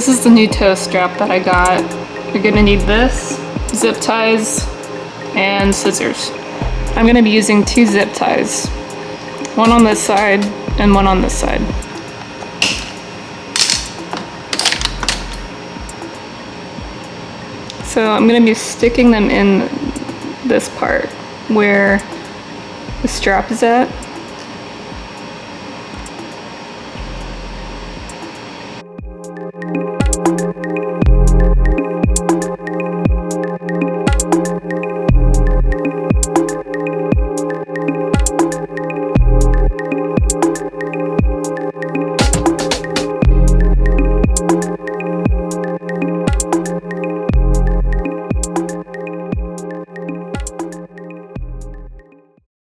this is the new toe strap that I got. You're gonna need this, zip ties, and scissors. I'm gonna be using 2 zip ties. One on this side and one on this side. So I'm gonna be sticking them in this part where the strap is at.